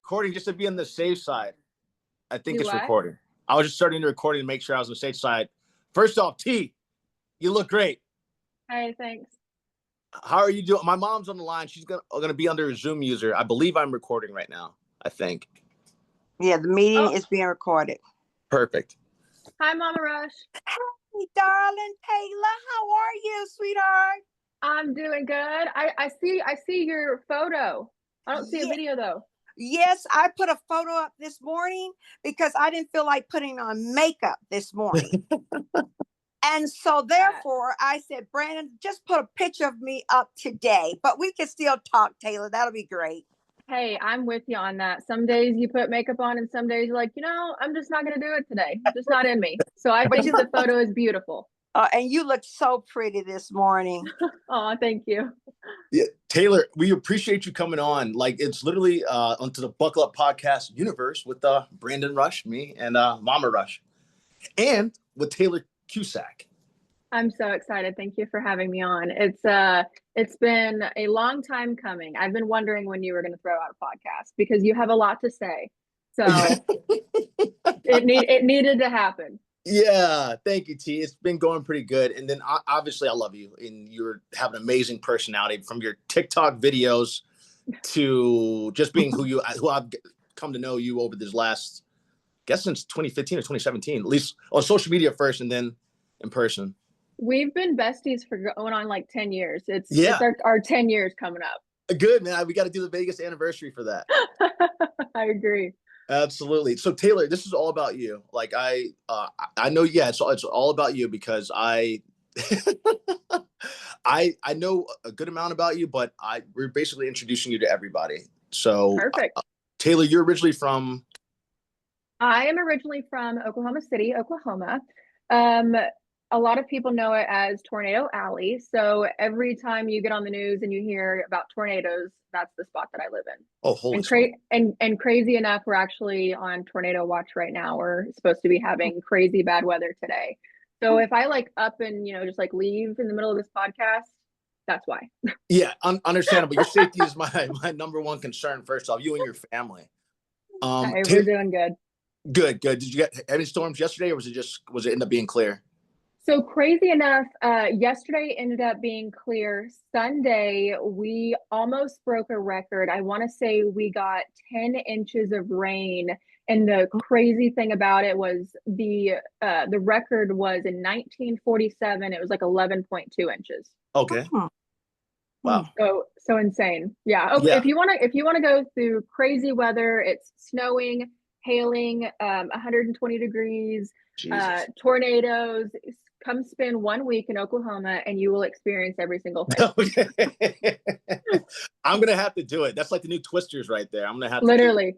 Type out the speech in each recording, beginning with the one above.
recording just to be on the safe side. I think it's what? recording. I was just starting the recording to make sure I was on the safe side. First off, T, you look great. Hey, thanks. How are you doing? My mom's on the line. She's gonna be under a Zoom user. I believe I'm recording right now. I think. Yeah, the meeting is being recorded. Perfect. Hi, Mama Rush. Hey, darling Taylor, how are you, sweetheart? I'm doing good. I see your photo. I don't see a video though. Yes, I put a photo up this morning because I didn't feel like putting on makeup this morning. And so therefore I said, Brandon, just put a picture of me up today, but we can still talk, Taylor. That'll be great. Hey, I'm with you on that. Some days you put makeup on and some days you're like, I'm just not going to do it today. It's just not in me. So I think the photo is beautiful. And you look so pretty this morning. Oh, thank you. Yeah, Taylor, we appreciate you coming on. Like, it's literally onto the Buckle Up Podcast universe with Brandon Rush, me, and Mama Rush, and with Taylor Cusack. I'm so excited. Thank you for having me on. It's been a long time coming. I've been wondering when you were going to throw out a podcast because you have a lot to say. So it needed to happen. Yeah, thank you, T. It's been going pretty good. And then obviously I love you and you have an amazing personality from your TikTok videos to just being who I've come to know you over this last, I guess since 2015 or 2017, at least on social media first and then in person. We've been besties for going on like 10 years. It's our 10 years coming up. Good, man. We got to do the Vegas anniversary for that. I agree. Absolutely. So Taylor, this is all about you. Like I know, yeah, it's all about you because I know a good amount about you, but we're basically introducing you to everybody. So perfect. Taylor, you're originally from? I am originally from Oklahoma City, Oklahoma. A lot of people know it as Tornado Alley. So every time you get on the news and you hear about tornadoes, that's the spot that I live in. Oh, holy and crazy enough, we're actually on tornado watch right now. We're supposed to be having crazy bad weather today. So if I up and, just leave in the middle of this podcast, that's why. Yeah, understandable. Your safety is my number one concern. First off, you and your family. Hey, we're doing good. Good. Did you get any storms yesterday or was it end up being clear? So crazy enough, yesterday ended up being clear. Sunday, we almost broke a record. I want to say we got 10 inches of rain. And the crazy thing about it was the record was in 1947. It was like 11.2 inches. Okay. Wow. So insane. Yeah. Okay. Yeah. If you want to go through crazy weather, it's snowing, hailing, 120 degrees, tornadoes. Come spend 1 week in Oklahoma and you will experience every single thing. Okay. I'm going to have to do it. That's like the new Twisters right there. I'm going to have to literally.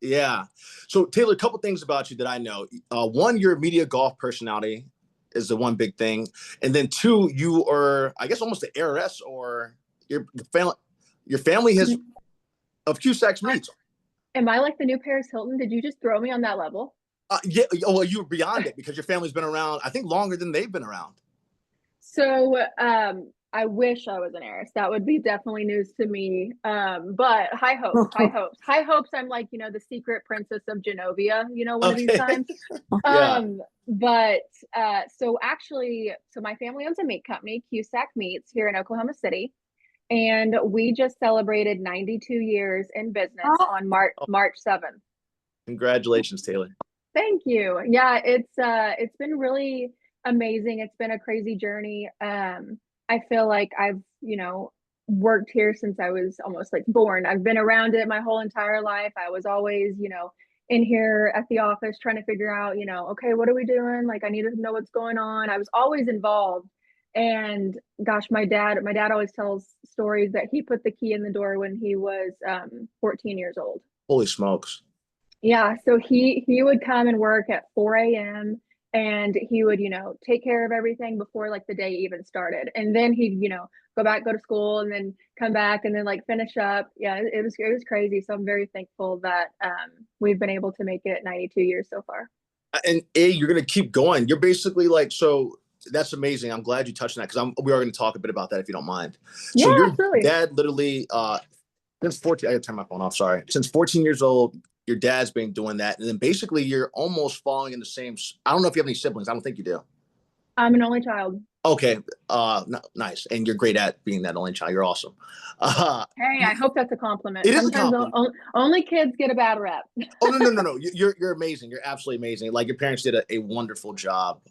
Yeah. So Taylor, a couple things about you that I know. One, you're a media golf personality is the one big thing. And then two, you are, I guess, almost the heiress or your family has of Cusack Meats. Am I like the new Paris Hilton? Did you just throw me on that level? Yeah. Well, you were beyond it because your family's been around, I think, longer than they've been around. So I wish I was an heiress. That would be definitely news to me. But high hopes. I'm like, the secret princess of Genovia, one of these times. But so my family owns a meat company, Cusack Meats, here in Oklahoma City. And we just celebrated 92 years in business on March 7th. Congratulations, Taylor. Thank you. Yeah, it's been really amazing. It's been a crazy journey. I feel like I've, worked here since I was almost like born. I've been around it my whole entire life. I was always, in here at the office trying to figure out, okay, what are we doing? Like, I need to know what's going on. I was always involved. And gosh, my dad always tells stories that he put the key in the door when he was 14 years old. Holy smokes. Yeah. So he would come and work at 4 a.m. and he would, take care of everything before like the day even started. And then he'd, go to school and then come back and then like finish up. Yeah, it was crazy. So I'm very thankful that we've been able to make it 92 years so far. And you're going to keep going. You're basically like, so that's amazing. I'm glad you touched on that because we are going to talk a bit about that if you don't mind. Yeah, so your absolutely. dad literally since 14, I gotta turn my phone off. Sorry. Since 14 years old, your dad's been doing that. And then basically you're almost falling in the same. I don't know if you have any siblings. I don't think you do. I'm an only child. Okay. Nice. And you're great at being that only child. You're awesome. Hey, I hope that's a compliment. It is a Sometimes compliment. only kids get a bad rep. Oh, no. You're amazing. You're absolutely amazing. Like your parents did a wonderful job.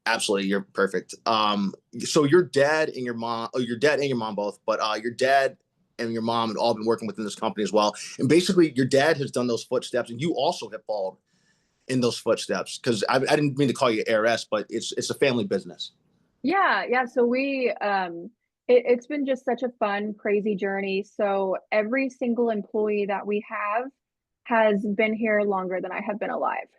Absolutely. You're perfect. So your dad and your mom, your dad and your mom both, but your dad and your mom have all been working within this company as well. And basically your dad has done those footsteps and you also have followed in those footsteps. Cause I didn't mean to call you heiress, but it's a family business. Yeah. So we, it's been just such a fun, crazy journey. So every single employee that we have has been here longer than I have been alive.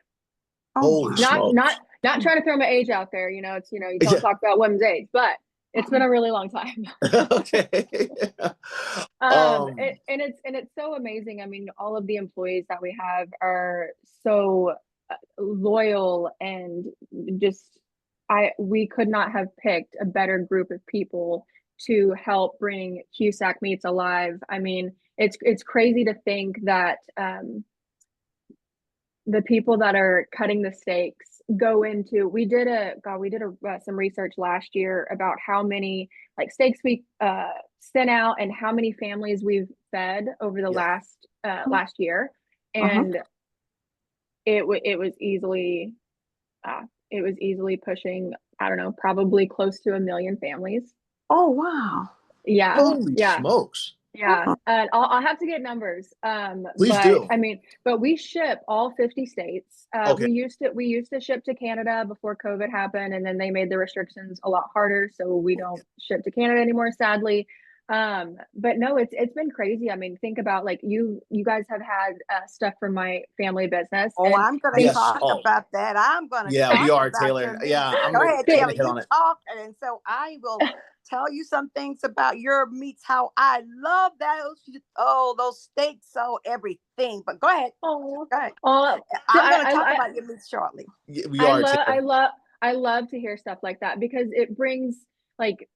Holy smokes. Not trying to throw my age out there. You don't talk about women's age, but it's been a really long time. Okay. It's so amazing. I mean, all of the employees that we have are so loyal and just we could not have picked a better group of people to help bring Cusack Meats alive. I mean, it's crazy to think that the people that are cutting the steaks go into, we did some research last year about how many like steaks we sent out and how many families we've fed over the last year. And it was easily pushing, I don't know, probably close to 1 million families. Oh, wow. Yeah. Holy smokes. Yeah. And I'll have to get numbers. Please do. I mean, but we ship all 50 states. Okay. We used to ship to Canada before COVID happened, and then they made the restrictions a lot harder. So we don't ship to Canada anymore, sadly. But no, it's been crazy. I mean, think about like you guys have had stuff from my family business. Oh, I'm going to talk about that. I'm going to talk we are, about Taylor. Yeah, go ahead, Taylor. You it. talk, and so I will tell you some things about your meats. How I love those steaks, so everything. But go ahead. Go ahead. I'm going to talk about your meats shortly. Yeah, we are. I love to hear stuff like that because it brings like.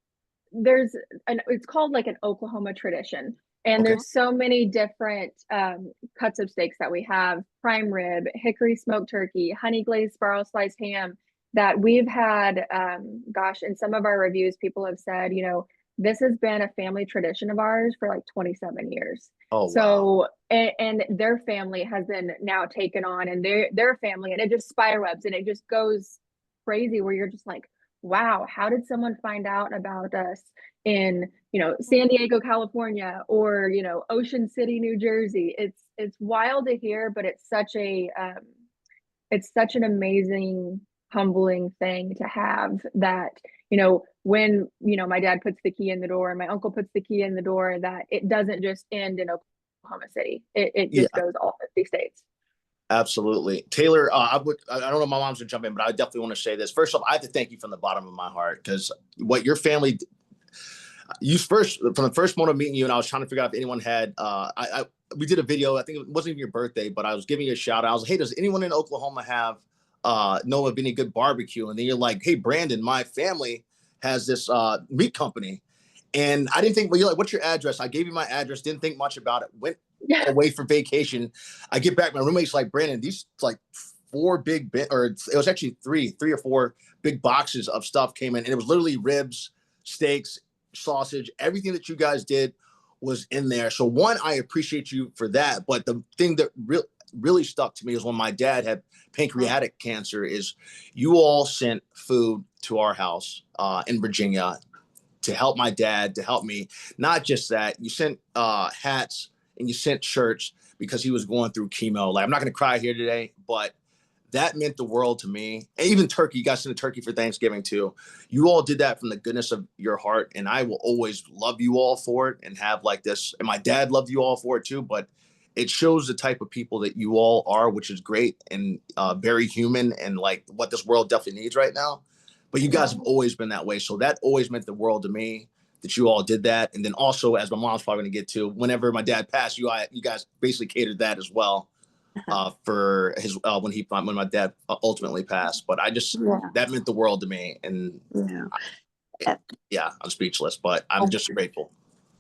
It's called like an Oklahoma tradition. And there's so many different cuts of steaks that we have: prime rib, hickory smoked turkey, honey glazed spiral sliced ham, that we've had, in some of our reviews, people have said, this has been a family tradition of ours for like 27 years. Oh, so, wow. and their family has been now taken on, and their family, and it just spiderwebs and it just goes crazy where you're just like, wow, how did someone find out about us in, San Diego, California, or, Ocean City, New Jersey? It's wild to hear, but it's such an amazing, humbling thing to have that, when, my dad puts the key in the door and my uncle puts the key in the door, that it doesn't just end in Oklahoma City. It just goes all 50 states. Absolutely. Taylor, I don't know if my mom's gonna jump in, but I definitely want to say this. First off, I have to thank you from the bottom of my heart, because what your family, from the first moment of meeting you, and I was trying to figure out if anyone had, we did a video, I think it wasn't even your birthday, but I was giving you a shout out. I was like, hey, does anyone in Oklahoma know of any good barbecue? And then you're like, hey, Brandon, my family has this meat company. And I didn't think, well, you're like, what's your address? I gave you my address, didn't think much about it, went away for vacation. I get back, my roommate's like, Brandon, these like 4 big, or it was actually three or 4 big boxes of stuff came in, and it was literally ribs, steaks, sausage, everything that you guys did was in there. So one, I appreciate you for that. But the thing that really stuck to me is when my dad had pancreatic cancer, is you all sent food to our house in Virginia to help my dad, to help me. Not just that, you sent hats and you sent shirts because he was going through chemo. Like, I'm not going to cry here today, but that meant the world to me. And even turkey, you guys sent a turkey for Thanksgiving too. You all did that from the goodness of your heart. And I will always love you all for it and have like this. And my dad loved you all for it too, but it shows the type of people that you all are, which is great and very human, and like what this world definitely needs right now. But you guys have always been that way. So that always meant the world to me that you all did that. And then also, as my mom's probably going to get to, whenever my dad passed, you guys basically catered that as well for his when my dad ultimately passed. But that meant the world to me. And I'm speechless, but I'm just grateful.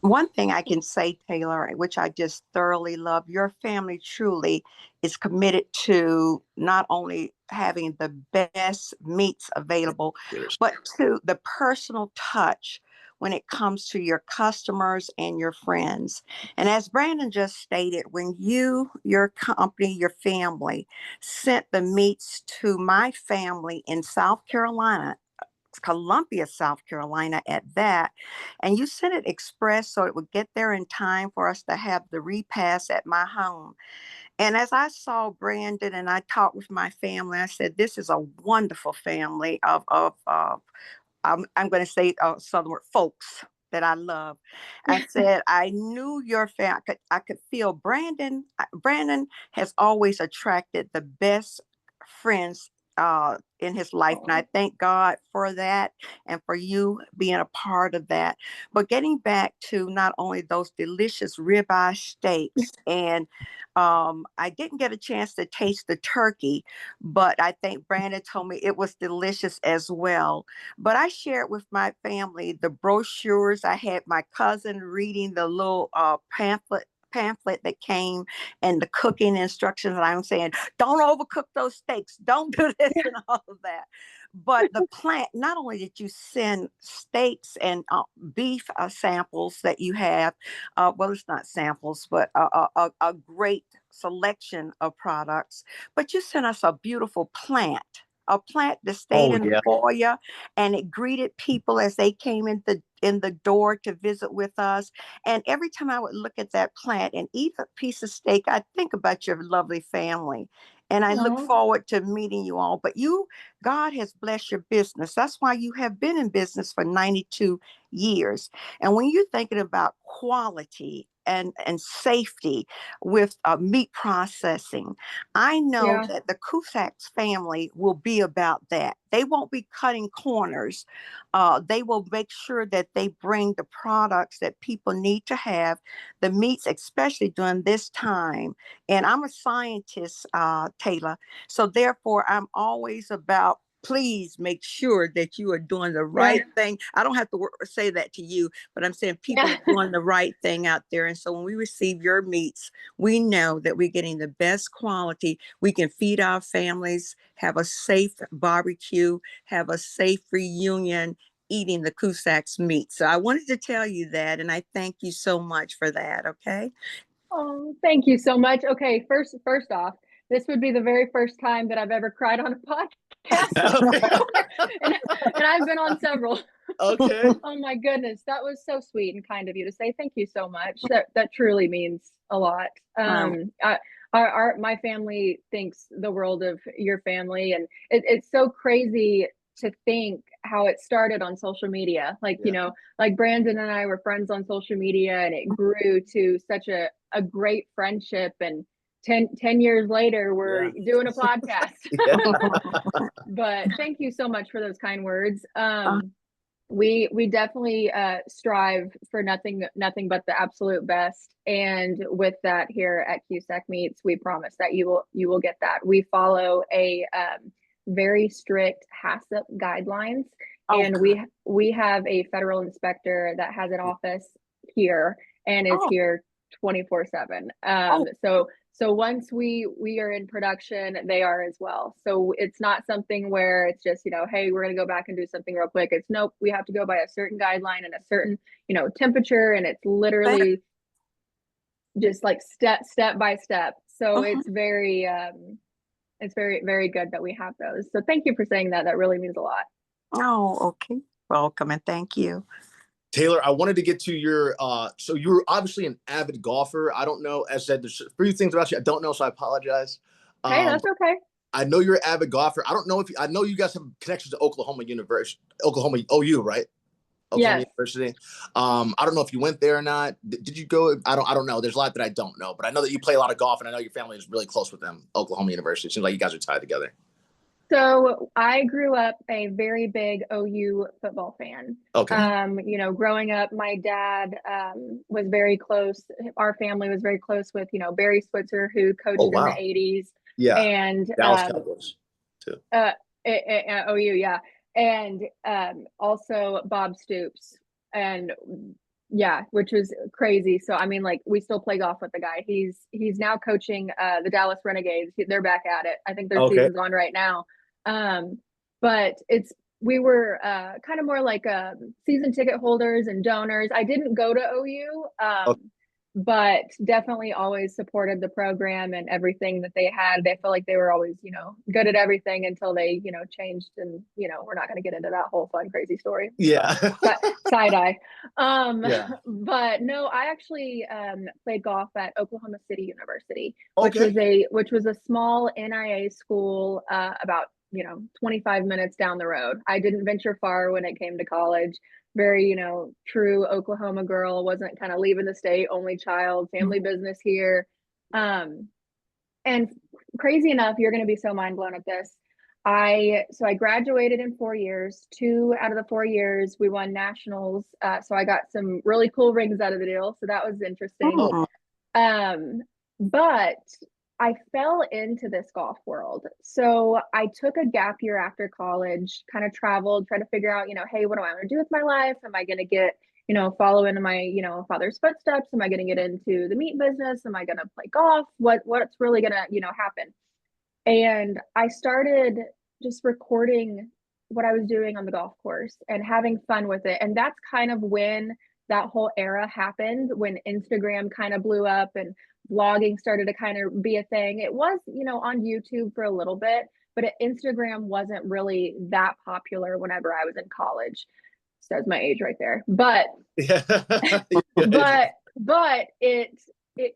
One thing I can say, Taylor, which I just thoroughly love, your family truly is committed to not only having the best meats available, Cheers. but to the personal touch when it comes to your customers and your friends. And as Brandon just stated, when you, your company, your family sent the meats to my family in South Carolina, Columbia, South Carolina at that. And you sent it express so it would get there in time for us to have the repast at my home. And as I saw Brandon and I talked with my family, I said, this is a wonderful family of I'm going to say Southern word, folks that I love. I said, I knew your family. I could feel Brandon. Brandon has always attracted the best friends in his life. And I thank God for that and for you being a part of that. But getting back to not only those delicious ribeye steaks, and I didn't get a chance to taste the turkey, but I think Brandon told me it was delicious as well. But I shared with my family the brochures. I had my cousin reading the little pamphlet that came and the cooking instructions. And I'm saying, don't overcook those steaks. Don't do this and all of that. But the plant, not only did you send steaks and beef samples that you have, well, it's not samples, but a great selection of products, but you sent us a beautiful plant. A plant that stayed in the foyer, and it greeted people as they came in the door to visit with us. And every time I would look at that plant and eat a piece of steak, I think about your lovely family. And I look forward to meeting you all. But God has blessed your business. That's why you have been in business for 92 years. And when you're thinking about quality and safety with meat processing, I know that the Cusack family will be about that. They won't be cutting corners. They will make sure that they bring the products that people need to have, the meats, especially during this time. And I'm a scientist, Taylor. So therefore, I'm always about, please make sure that you are doing the right thing. I don't have to say that to you, but I'm saying people are doing the right thing out there. And so when we receive your meats, we know that we're getting the best quality. We can feed our families, have a safe barbecue, have a safe reunion eating the Cusack's meat. So I wanted to tell you that, and I thank you so much for that. Okay. Oh, thank you so much. Okay, first off, this would be the very first time that I've ever cried on a podcast. and I've been on several. Okay. Oh my goodness, that was so sweet and kind of you to say. Thank you so much. That truly means a lot. My family thinks the world of your family, and it's so crazy to think how it started on social media. Like, you know, like Brandon and I were friends on social media, and it grew to such a great friendship. And 10 years later, we're doing a podcast. But thank you so much for those kind words. We definitely strive for nothing but the absolute best. And with that, here at Cusack Meats, we promise that you will get that. We follow a very strict HACCP guidelines, and we have a federal inspector that has an office here and is here 24/7. So once we are in production, they are as well. So it's not something where it's just, you know, hey, we're going to go back and do something real quick. It's nope, we have to go by a certain guideline and a certain, you know, temperature, and it's literally just like step by step. So it's very very good that we have those. So thank you for saying that. That really means a lot. Oh, okay. Welcome and thank you. Taylor, I wanted to get to your, so you're obviously an avid golfer. I don't know, as I said, there's a few things about you I don't know, so I apologize. Hey, that's okay. I know you're an avid golfer. I don't know if I know you guys have connections to Oklahoma University, Oklahoma OU, right? Oklahoma University. I don't know if you went there or not. Did you go? I don't know. There's a lot that I don't know, but I know that you play a lot of golf, and I know your family is really close with them, Oklahoma University. It seems like you guys are tied together. So I grew up a very big OU football fan. Okay. You know, growing up, my dad was very close. Our family was very close with, you know, Barry Switzer, who coached in the 80s. Yeah. And Dallas Cowboys too. OU, yeah. And also Bob Stoops. And Yeah, which was crazy. So I mean, like, we still play golf with the guy. He's now coaching the Dallas Renegades. They're back at it. I think their Okay. season's on right now. But we were kind of more like season ticket holders and donors. I didn't go to OU, Okay. but definitely always supported the program and everything that they had. They felt like they were always, good at everything until they, changed. And, we're not going to get into that whole fun, crazy story. Yeah. Side eye. Yeah. But no, I actually played golf at Oklahoma City University, Okay. which was a small NIA school about 25 minutes down the road. I didn't venture far when it came to college. Very, true Oklahoma girl, wasn't kind of leaving the state, only child, family business here. And crazy enough, you're going to be so mind blown at this. I graduated in 4 years. 2 out of the 4 years, we won nationals. So I got some really cool rings out of the deal. So that was interesting. But I fell into this golf world. So I took a gap year after college, kind of traveled, tried to figure out, hey, what do I want to do with my life? Am I going to get, follow into my, father's footsteps? Am I going to get into the meat business? Am I going to play golf? What's really going to, happen? And I started just recording what I was doing on the golf course and having fun with it. And that's kind of when that whole era happened, when Instagram kind of blew up and vlogging started to kind of be a thing. It was, on YouTube for a little bit, but Instagram wasn't really that popular whenever I was in college. Says my age right there. But Yeah. but it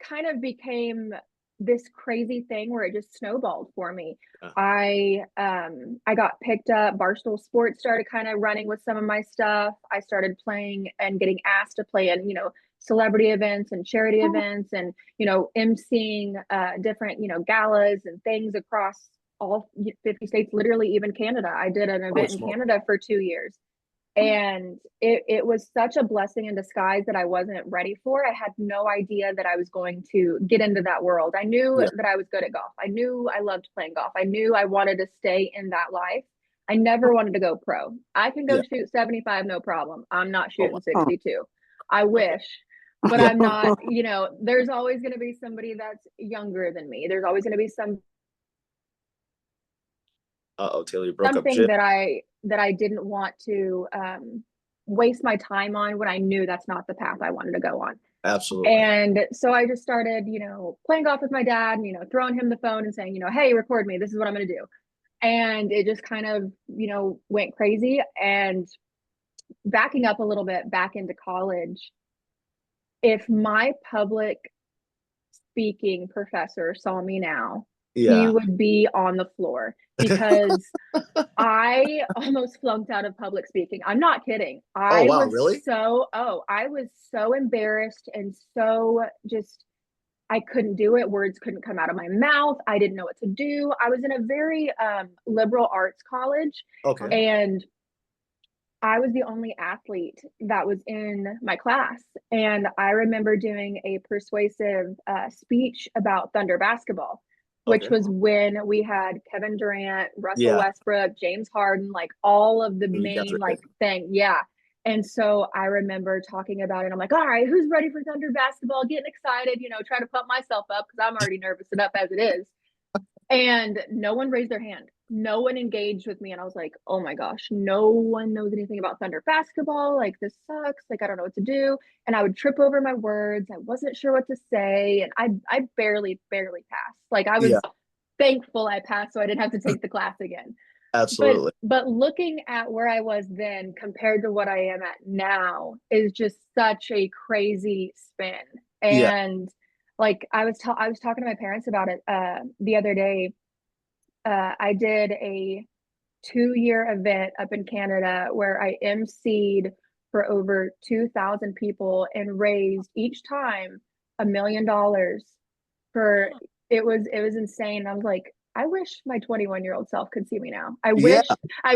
kind of became this crazy thing where it just snowballed for me. I got picked up. Barstool Sports started kind of running with some of my stuff. I started playing and getting asked to play in, celebrity events and charity events and, emceeing different, galas and things across all 50 states, literally even Canada. I did an event in Canada for 2 years. And it was such a blessing in disguise that I wasn't ready for. I had no idea that I was going to get into that world. I knew that I was good at golf. I knew I loved playing golf. I knew I wanted to stay in that life. I never wanted to go pro. I can go shoot 75, no problem. I'm not shooting 62. I wish, but I'm not, there's always going to be somebody that's younger than me. There's always going to be some Taylor, you broke up. something that I didn't want to waste my time on when I knew that's not the path I wanted to go on. Absolutely. And so I just started, playing golf with my dad, throwing him the phone and saying, hey, record me. This is what I'm going to do. And it just kind of, went crazy. And backing up a little bit back into college, if my public speaking professor saw me now, he would be on the floor because I almost flunked out of public speaking. I'm not kidding. I was so embarrassed and so just, I couldn't do it. Words couldn't come out of my mouth. I didn't know what to do. I was in a very liberal arts college. Okay. And I was the only athlete that was in my class. And I remember doing a persuasive speech about Thunder basketball, which was when we had Kevin Durant, Russell Westbrook, James Harden, like all of the main thing. Yeah. And so I remember talking about it. I'm like, all right, who's ready for Thunder basketball? Getting excited, trying to pump myself up because I'm already nervous enough as it is. And no one raised their hand. No one engaged with me. And I was like, oh my gosh, no one knows anything about Thunder basketball. Like, this sucks. Like, I don't know what to do. And I would trip over my words. I wasn't sure what to say. And I barely passed. Like, I was thankful I passed so I didn't have to take the class again. Absolutely. But looking at where I was then compared to what I am at now is just such a crazy spin. And like I was talking to my parents about it the other day. I did a 2-year event up in Canada where I emceed for over 2,000 people and raised each time $1 million for it was insane. I was like, I wish my 21-year-old self could see me now. I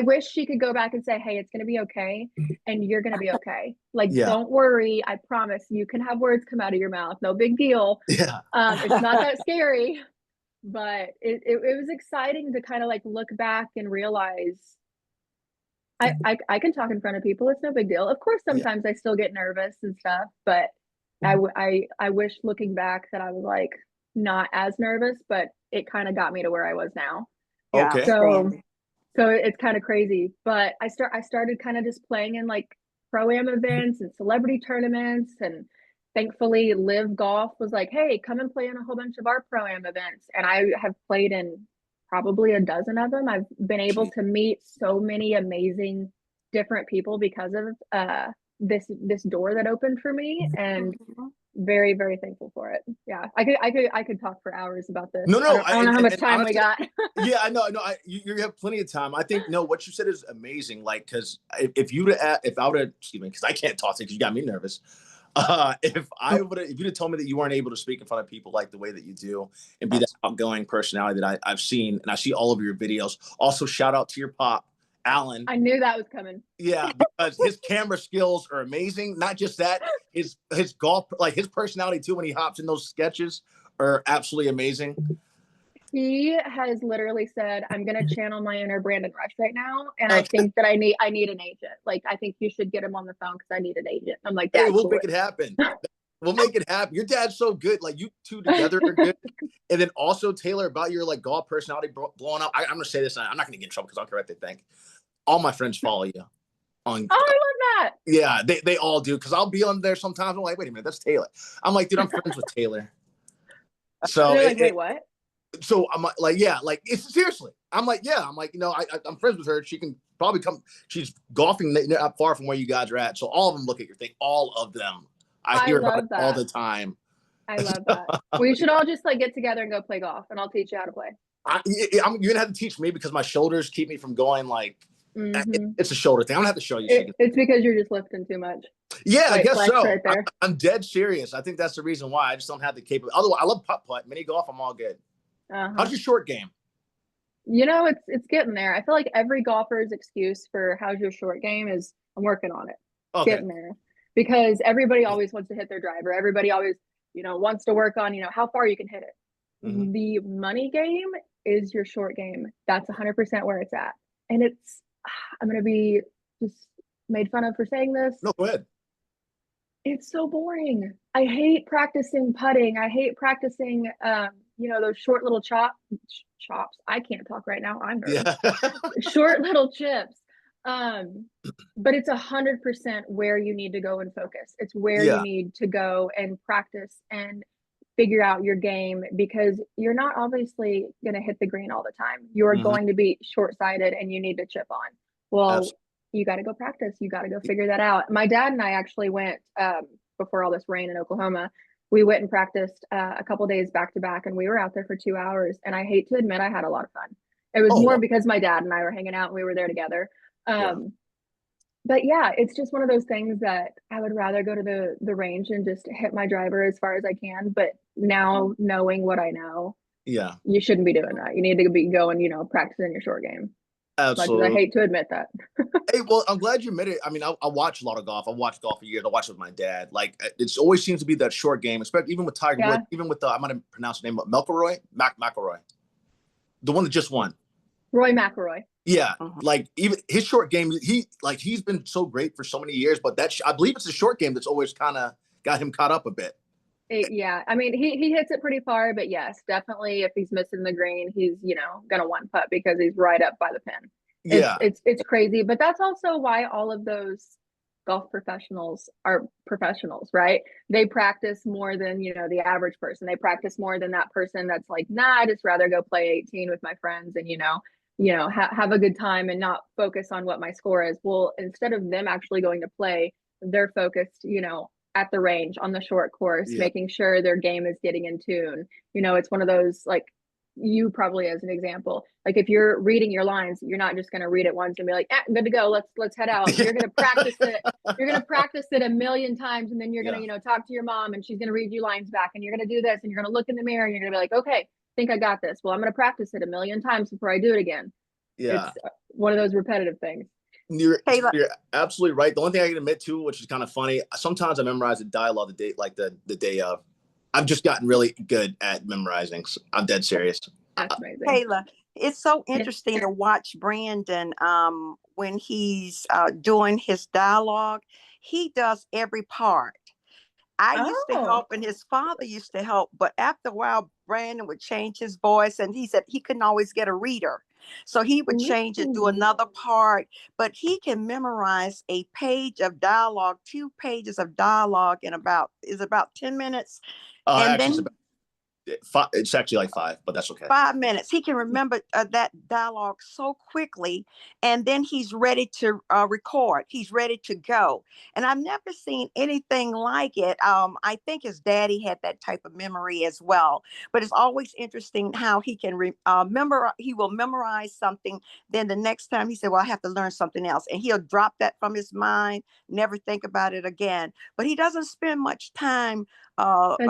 wish she could go back and say, hey, it's going to be okay. And you're going to be okay. Like, don't worry. I promise you can have words come out of your mouth. No big deal. It's not that scary, but it was exciting to kind of like look back and realize I can talk in front of people. It's no big deal. Of course, sometimes I still get nervous and stuff, but I wish looking back that I was like not as nervous, but it kind of got me to where I was now. Yeah. Okay. So it's kind of crazy, but I started kind of just playing in like pro-am events and celebrity tournaments, and thankfully Live Golf was like, hey, come and play in a whole bunch of our pro-am events. And I have played in probably a dozen of them. I've been able to meet so many amazing different people because of this door that opened for me, and very, very thankful for it. Yeah, I could talk for hours about this. No, I don't know how much time honestly, we got. Yeah, I know. You have plenty of time. I think no, what you said is amazing. Like, because if I would have, excuse me, because I can't talk to you because you got me nervous. If you'd have told me that you weren't able to speak in front of people like the way that you do and be that outgoing personality that I've seen, and I see all of your videos. Also, shout out to your pop, Alan. I knew that was coming. Yeah, because his camera skills are amazing. Not just that, his golf, like his personality too, when he hops in those sketches are absolutely amazing. He has literally said, I'm going to channel my inner Brandon Rush right now. And I think that I need an agent. Like, I think you should get him on the phone because I need an agent. I'm like, hey, we'll make it happen. We'll make it happen. Your dad's so good. Like, you two together are good. And then also, Taylor, about your like golf personality blowing up. I'm going to say this. I'm not going to get in trouble because I don't care what they think. All my friends follow you. Oh, I love that. Yeah, they all do. Because I'll be on there sometimes. I'm like, wait a minute, that's Taylor. I'm like, dude, I'm friends with Taylor. So they're like, wait, what? So I'm like, yeah, like it's seriously. I'm like, yeah, I'm like, I'm friends with her. She can probably come. She's golfing not far from where you guys are at. So all of them look at your thing. All of them. I hear about it all the time. I love that. We should all just like get together and go play golf, and I'll teach you how to play. You're gonna have to teach me because my shoulders keep me from going like. It's a shoulder thing. I don't have to show you. It's because you're just lifting too much. Yeah, I guess so. Right there. I'm dead serious. I think that's the reason why. I just don't have the capability. Otherwise, I love putt, mini golf. I'm all good. How's your short game? It's getting there. I feel like every golfer's excuse for how's your short game is I'm working on it. Okay. Getting there. Because everybody always wants to hit their driver. Everybody always, wants to work on, how far you can hit it. Mm-hmm. The money game is your short game. That's 100% where it's at. And I'm going to be just made fun of for saying this. No, go ahead. It's so boring. I hate practicing putting. I hate practicing, those short little chops. I can't talk right now. I'm nervous. Yeah. Short little chips. But it's 100% where you need to go and focus. It's where you need to go and practice and figure out your game, because you're not obviously going to hit the green all the time. You're going to be short-sighted and you need to chip on. Well, you got to go practice. You got to go figure that out. My dad and I actually went, before all this rain in Oklahoma, we went and practiced a couple days back to back, and we were out there for 2 hours. And I hate to admit, I had a lot of fun. It was more because my dad and I were hanging out and we were there together. But yeah, it's just one of those things that I would rather go to the range and just hit my driver as far as I can. But now knowing what I know, you shouldn't be doing that. You need to be going, practicing your short game. Absolutely. I hate to admit that. Hey, well, I'm glad you admit it. I mean, I watch a lot of golf. I watched golf for years. I watched it with my dad. Like, it always seems to be that short game, especially even with Tiger Woods, even with I might have pronounced the name, McIlroy, McIlroy, the one that just won. Roy McIlroy. Yeah, like even his short game, he's been so great for so many years, but I believe it's the short game that's always kind of got him caught up a bit. Yeah, I mean, he hits it pretty far, but yes, definitely if he's missing the green, he's gonna one putt because he's right up by the pin. It's crazy, but that's also why all of those golf professionals are professionals, right? They practice more than the average person. They practice more than that person that's like, nah, I'd just rather go play 18 with my friends and have a good time and not focus on what my score is. Well, instead of them actually going to play, they're focused at the range on the short course, making sure their game is getting in tune. It's one of those, like, you probably as an example, like if you're reading your lines, you're not just going to read it once and be like, good to go, let's head out. You're going to practice it. You're going to practice it a million times, and then you're going to talk to your mom and she's going to read you lines back, and you're going to do this, and you're going to look in the mirror and you're going to be like, okay, I think I got this. Well, I'm going to practice it a million times before I do it again. It's one of those repetitive things. You're absolutely right. The only thing I can admit to, which is kind of funny, sometimes I memorize the dialogue the day of. I've just gotten really good at memorizing. So I'm dead serious. That's amazing. Kayla, it's so interesting to watch Brandon when he's doing his dialogue. He does every part. I used to help and his father used to help, but after a while, Brandon would change his voice and he said he couldn't always get a reader. So he would change it to another part, but he can memorize a page of dialogue, 2 pages of dialogue in about 10 minutes. And Actually, then it's actually like 5, but that's okay. 5 minutes. He can remember that dialogue so quickly, and then he's ready to record. He's ready to go. And I've never seen anything like it. I think his daddy had that type of memory as well. But it's always interesting how he can remember. He will memorize something. Then the next time he said, "Well, I have to learn something else," and he'll drop that from his mind, never think about it again. But he doesn't spend much time going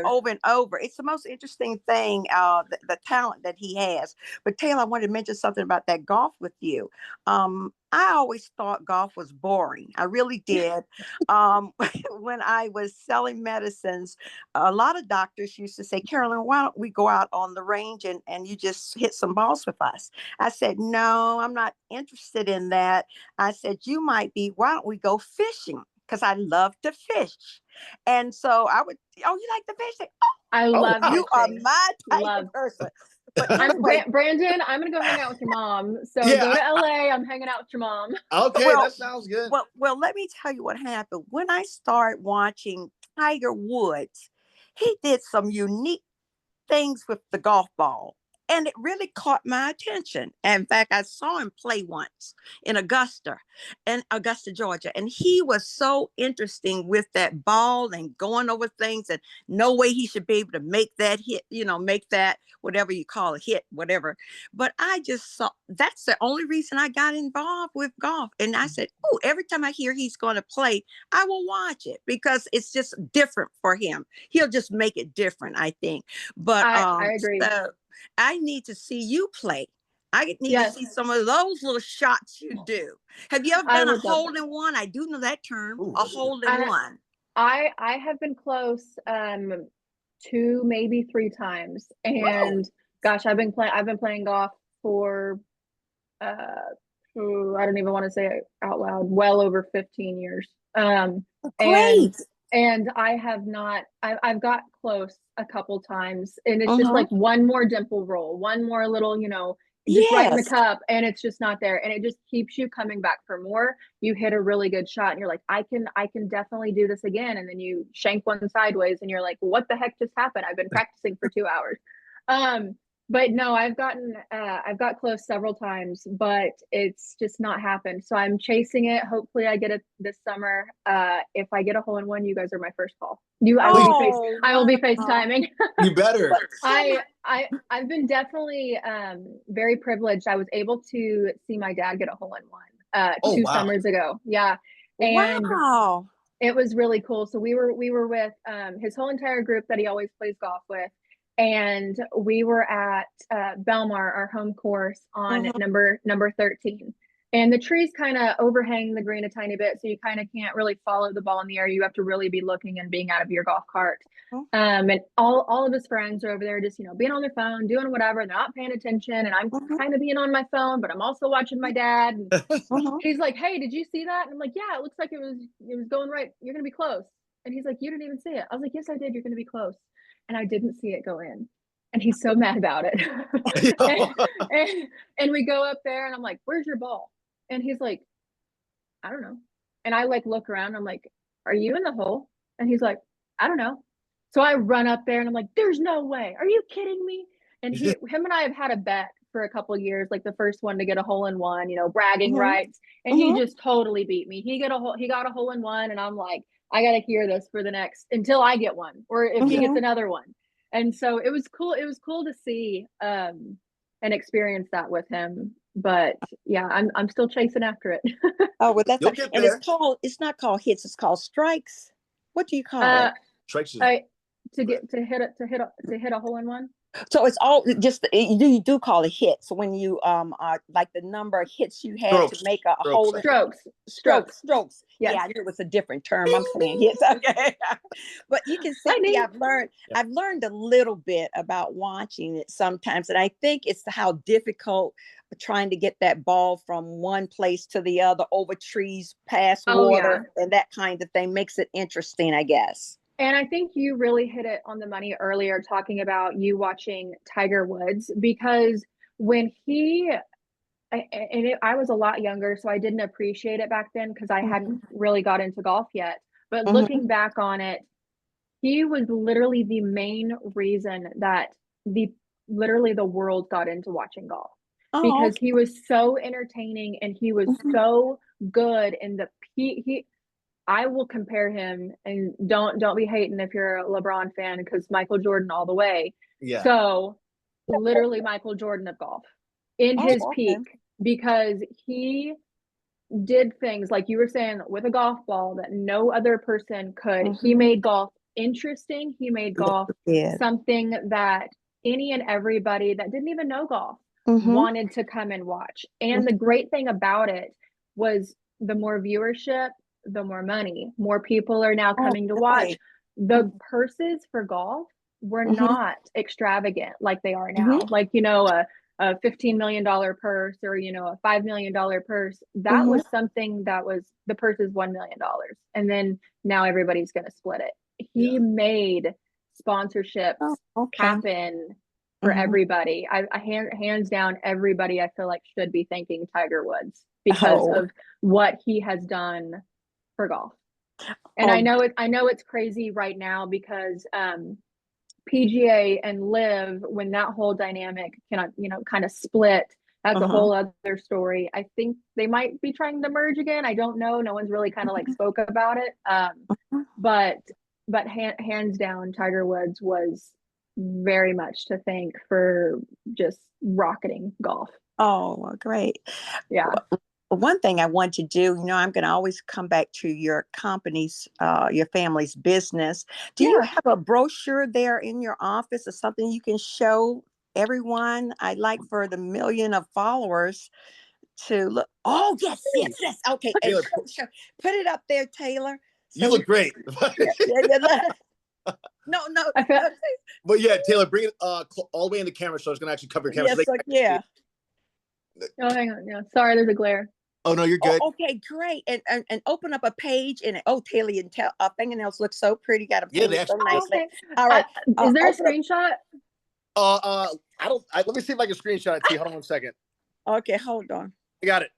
over and over. It's the most interesting thing, the talent that he has. But Taylor, I wanted to mention something about that golf with you. I always thought golf was boring. I really did. When I was selling medicines, a lot of doctors used to say, "Carolyn, why don't we go out on the range and you just hit some balls with us?" I said, "No, I'm not interested in that." I said, "Why don't we go fishing?" Because I love to fish. And so I would, "Oh, you like the fish?" Say, "Oh, I love you are fishing. my type of person." But Brandon, I'm gonna go hang out with your mom. So Yeah, go to LA. I'm hanging out with your mom. Okay, well, that sounds good. well, let me tell you what happened. When I started watching Tiger Woods, he did some unique things with the golf ball. And it really caught my attention. In fact, I saw him play once in Augusta, Georgia. And he was so interesting with that ball and going over things, and no way he should be able to make that hit, make that whatever you call a hit, whatever. But I just saw that's the only reason I got involved with golf. And I said, "Oh, every time I hear he's going to play, I will watch it because it's just different for him. He'll just make it different, I think." But I agree. So I need to see you play. I need to see some of those little shots you do. Have you ever done a hole in one? I do know that term, a hole in one. I have been close 2, maybe 3 times. And gosh, I've been playing golf for I don't even want to say it out loud, well over 15 years. Great. And I have not, I've got close a couple times, and it's just like one more dimple roll, one more little, just right in the cup, and it's just not there. And it just keeps you coming back for more. You hit a really good shot and you're like, I can definitely do this again. And then you shank one sideways and you're like, what the heck just happened? I've been practicing for 2 hours. But no, I've got close several times, but it's just not happened. So I'm chasing it. Hopefully I get it this summer. If I get a hole in one, you guys are my first call. I will be FaceTiming. You better. I've been definitely very privileged. I was able to see my dad get a hole in one 2 summers ago. Yeah. And it was really cool. So we were with his whole entire group that he always plays golf with. And we were at Belmar, our home course, on number 13. And the trees kind of overhang the green a tiny bit, so you kind of can't really follow the ball in the air. You have to really be looking and being out of your golf cart. And all of his friends are over there just, being on their phone, doing whatever. They're not paying attention. And I'm kind of being on my phone, but I'm also watching my dad. And he's like, "Hey, did you see that?" And I'm like, "Yeah, it looks like it was going right. You're going to be close." And he's like, "You didn't even see it." I was like, "Yes, I did. You're going to be close." And I didn't see it go in. And he's so mad about it. and we go up there and I'm like, "Where's your ball?" And he's like, "I don't know." And I look around. I'm like, "Are you in the hole?" And he's like, "I don't know." So I run up there and I'm like, "There's no way. Are you kidding me?" And him and I have had a bet for a couple of years, like the first one to get a hole in one, bragging rights. And he just totally beat me. He got a hole in one. And I'm like, I got to hear this for the next, until I get one, or if he gets another one. And so it was cool. It was cool to see and experience that with him. But yeah, I'm still chasing after it. Oh, well, that's and it's not called hits, it's called strikes. What do you call it? Strikes. To hit a hole in one. So it's all just you do call it hits when you like the number of hits you had Strokes. to make a Strokes. whole strokes. Yes. Yeah, I knew it was a different term. I'm saying hits. Okay. But you can see I've learned a little bit about watching it sometimes. And I think it's how difficult trying to get that ball from one place to the other over trees, past water, and that kind of thing makes it interesting, I guess. And I think you really hit it on the money earlier, talking about you watching Tiger Woods, because when I was a lot younger, so I didn't appreciate it back then because I hadn't really got into golf yet. But looking back on it, he was literally the main reason that literally the world got into watching golf, because he was so entertaining and he was so good in I will compare him, and don't be hating if you're a LeBron fan, because Michael Jordan all the way. Yeah. So literally Michael Jordan of golf in his peak, because he did things like you were saying with a golf ball that no other person could. He made golf interesting. He made golf something that any and everybody that didn't even know golf wanted to come and watch. And the great thing about it was the more viewership, the more money. More people are now coming to watch. The purses for golf were not extravagant like they are now. Like, a $15 million purse, or, a $5 million purse. That was something that was, the purse is $1 million. And then now everybody's going to split it. He made sponsorships happen for everybody. I hands down, everybody I feel like should be thanking Tiger Woods because of what he has done for golf. And I know it's crazy right now because PGA and Live, when that whole dynamic kind of split, that's a whole other story. I think they might be trying to merge again. I don't know. No one's really kind of like spoke about it. But hands down, Tiger Woods was very much to thank for just rocketing golf. Oh, great. Yeah. One thing I want to do, I'm going to always come back to your company's, your family's business. Do you have a brochure there in your office or something you can show everyone? I'd like for the million of followers to look. Oh, yes. Okay. And put it up there, Taylor. So you look great. No. But yeah, Taylor, bring it all the way in the camera so it's going to actually cover your camera. Yes, Oh, hang on. Yeah, sorry, there's a glare. Oh no, you're good. Okay, great. And open up a page and Taylor, and fingernails look so pretty. Got them painted so nicely. Okay. All right. Is there a screenshot? Let me see if I can screenshot it to you. Hold on 1 second. Okay, hold on. I got it.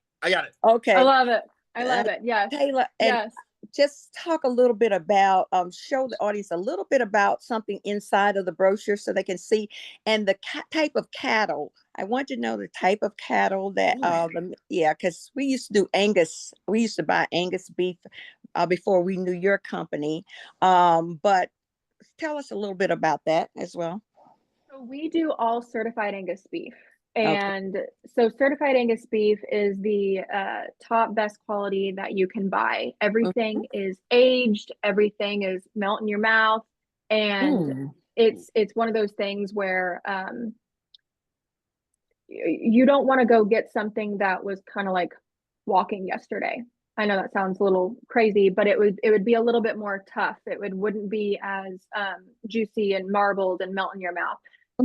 Okay. I love it. Yes. Taylor, yes. Just talk a little bit about, show the audience a little bit about something inside of the brochure so they can see, and the type of cattle. I want to know the type of cattle that, because we used to buy Angus beef before we knew your company. But tell us a little bit about that as well. So we do all certified Angus beef. And so Certified Angus Beef is the top best quality that you can buy. Everything is aged, everything is melt in your mouth. And it's one of those things where you don't want to go get something that was kind of like walking yesterday. I know that sounds a little crazy, but it would be a little bit more tough. It wouldn't be as juicy and marbled and melt in your mouth.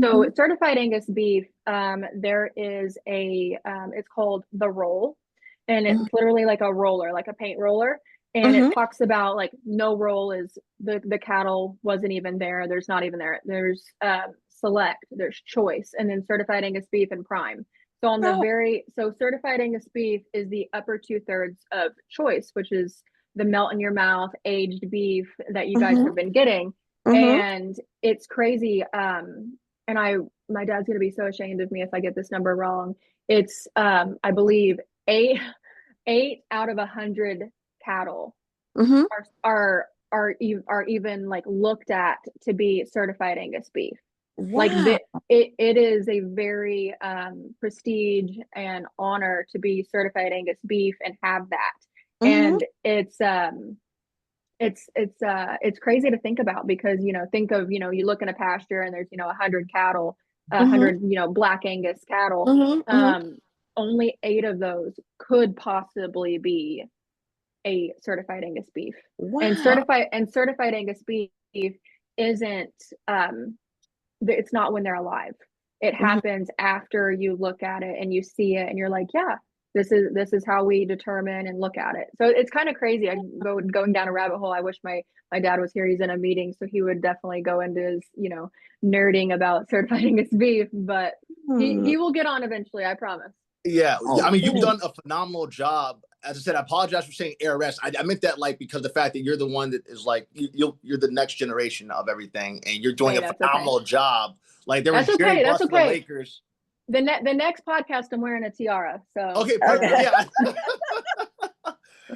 So Certified Angus Beef, there is it's called the roll, and it's literally like a roller, like a paint roller. And it talks about like no roll is the cattle wasn't even there. There's not even there. There's select, there's choice, and then Certified Angus Beef and prime. So on the so Certified Angus Beef is the upper 2/3 of choice, which is the melt in your mouth aged beef that you guys have been getting. And it's crazy. And my dad's going to be so ashamed of me if I get this number wrong. It's, I believe 8 out of 100 cattle are even like looked at to be certified Angus beef. Wow. Like it is a very prestige and honor to be certified Angus beef and have that. And it's crazy to think about because, think of, you look in a pasture and there's, 100 cattle, 100, Black Angus cattle. Only 8 of those could possibly be a certified Angus beef. Wow. And certified Angus beef isn't it's not when they're alive. It happens after you look at it and you see it and you're like, yeah, this is how we determine and look at it. So it's kind of crazy. I going down a rabbit hole. I wish my dad was here. He's in a meeting, so he would definitely go into his, nerding about certified Angus beef, but he will get on eventually, I promise. Yeah. I mean, you've done a phenomenal job. As I said, I apologize for saying heiress. I meant that because the fact that you're the one that is like, you're the next generation of everything, and you're doing a phenomenal job. Like there was Jerry Buss for the Lakers. The next podcast, I'm wearing a tiara. So okay, perfect. Yeah.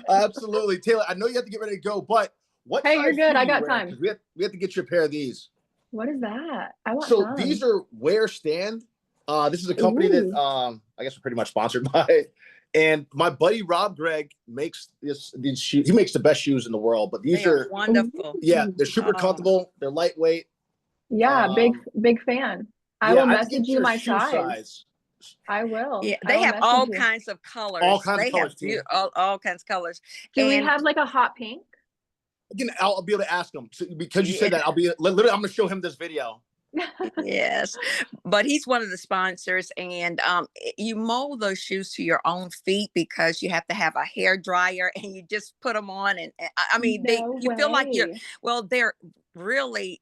Absolutely. Taylor, I know you have to get ready to go, but what Hey, you're good. I got time. We have to get you a pair of these. What is that? I want So some. these are Wear Stand. This is a company that I guess we're pretty much sponsored by. And my buddy Rob Gregg makes these shoes. He makes the best shoes in the world, but these are wonderful. Yeah, they're super comfortable. They're lightweight. Yeah, big fan. I will message you my size. I will. Yeah, they have all kinds of colors. All kinds of colors. All kinds of colors. Do we have like a hot pink? Again, I'll be able to ask him because you said that. I'll be literally. I'm going to show him this video. Yes, but he's one of the sponsors, and you mold those shoes to your own feet because you have to have a hair dryer, and you just put them on, and I mean, you feel like they're really